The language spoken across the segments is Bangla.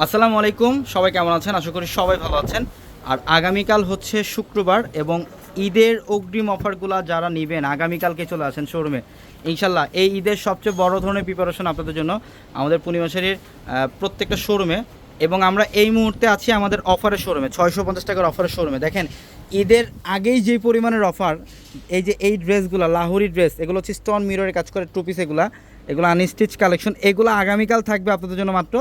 আসসালামু আলাইকুম, সবাই কেমন আছেন? আশা করি সবাই ভালো আছেন। আর আগামীকাল হচ্ছে শুক্রবার এবং ঈদের অগ্রিম অফারগুলো যারা নেবেন আগামীকালকে চলে আসেন শোরুমে ইনশাল্লাহ। এই ঈদের সবচেয়ে বড় ধরনের প্রিপারেশন আপনাদের জন্য আমাদের পূর্ণিমাশারির প্রত্যেকটা শোরুমে। এবং আমরা এই মুহূর্তে আছি আমাদের অফারের শোরুমে, 650 টাকার অফারের শোরুমে। দেখেন ঈদের আগেই যেই পরিমাণের অফার, এই যে এই ড্রেসগুলো লাহোরি ড্রেস, এগুলো হচ্ছে স্টোন মিররের কাজ করে টু পিস, এগুলো আনস্টিচ কালেকশন, এগুলো আগামীকাল থাকবে আপনাদের জন্য মাত্র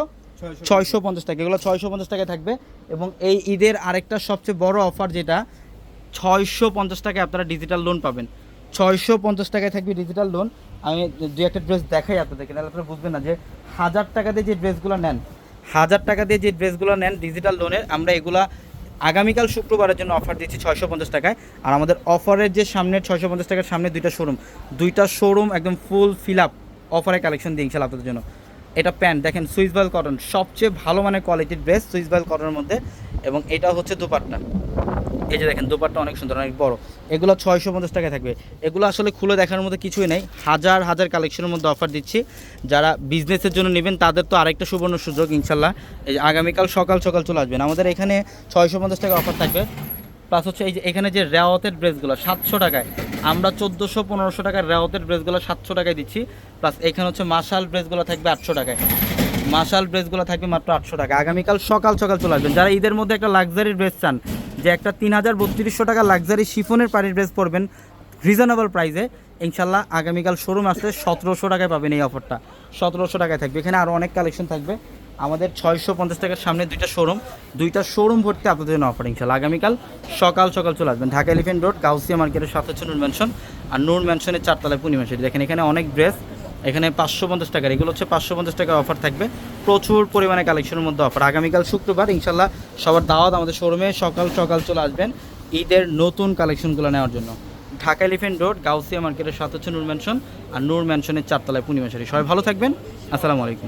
650 টাকা। এগুলো 650 টাকায় থাকবে। এবং এই ঈদের আরেকটা সবচেয়ে বড় অফার, যেটা 650 টাকায় আপনারা ডিজিটাল লোন পাবেন। 650 টাকায় থাকবে ডিজিটাল লোন। আমি দু একটা ড্রেস দেখাই আপনাদেরকে, তাহলে আপনারা বুঝবেন না যে 1000 টাকা দিয়ে যে ড্রেসগুলো নেন, 1000 টাকা দিয়ে যে ড্রেসগুলো নেন ডিজিটাল লোনের, আমরা এগুলা আগামীকাল শুক্রবারের জন্য অফার দিচ্ছি 650 টাকায়। আর আমাদের অফারের যে সামনের 650 টাকার সামনে দুইটা শোরুম একদম ফুল ফিল আপ অফারে কালেকশন দিয়ে ইনশাল্লাহ আপনাদের জন্য। এটা প্যান্ট দেখেন, সুইস বয়েল কটন, সবচেয়ে ভালো মানের কোয়ালিটির ড্রেস সুইস বয়েল কটনের মধ্যে। এবং এটা হচ্ছে দুপাট্টা, এই যে দেখেন দুপাট্টা অনেক সুন্দর, অনেক বড়। এগুলো 650 টাকায় থাকবে। এগুলো আসলে খুলে দেখার মতো কিছুই নেই, হাজার হাজার কালেকশনের মধ্যে অফার দিচ্ছি। যারা বিজনেসের জন্য নেবেন তাদের তো আরেকটা সুবর্ণ সুযোগ ইনশাল্লাহ। এই যে আগামীকাল সকাল সকাল চলে আসবেন, আমাদের এখানে 650 টাকা অফার থাকবে। প্লাস হচ্ছে এই যে এখানে যে রেওয়াতের ড্রেসগুলো 700 টাকায়, আমরা 1400-1500 টাকার রেওয়াতের ড্রেসগুলো 700 টাকায় দিচ্ছি। প্লাস এখানে হচ্ছে মাশাল ড্রেসগুলো থাকবে 800 টাকায়, মাশাল ড্রেসগুলো থাকবে মাত্র 800 টাকা। আগামীকাল সকাল সকাল চলে আসবেন যারা ঈদের মধ্যে একটা লাক্সারি ড্রেস চান, যে একটা 3200 টাকা লাক্সারি শিফনের পাড়ির ড্রেস পরবেন রিজনেবল প্রাইসে, ইনশাল্লাহ আগামীকাল শোরুম আসলে 1700 টাকায় পাবেন এই অফারটা। 1700 টাকায় থাকবে। এখানে আরও অনেক কালেকশন থাকবে। আমাদের 650 টাকার সামনে দুইটা শোরুম ভর্তি আপনাদের জন্য অফার ইনশাল্লাহ। আগামীকাল সকাল সকাল চলে আসবেন। ঢাকা এলিফেন্ট রোড গাউসিয়া মার্কেটের সাথে হচ্ছে নূর ম্যানশন, আর নূর ম্যানশনের 4 তলায় পূর্ণিমাশারি। দেখেন এখানে অনেক ড্রেস, এখানে 550 টাকার, এগুলো হচ্ছে 550 টাকার অফার থাকবে। প্রচুর পরিমাণে কালেকশনের মধ্যে অফার। আগামীকাল শুক্রবার ইনশাল্লাহ সবার দাওয়াত, আমাদের শোরুমে সকাল সকাল চলে আসবেন ঈদের নতুন কালেকশনগুলো নেওয়ার জন্য। ঢাকা এলিফেন্ট রোড গাউসিয়া মার্কেটের সাথে হচ্ছে নূর ম্যানশন, আর নূর ম্যানশনের 4 তলায় পূর্ণিমাশারি। সবাই ভালো থাকবেন। আসসালামু আলাইকুম।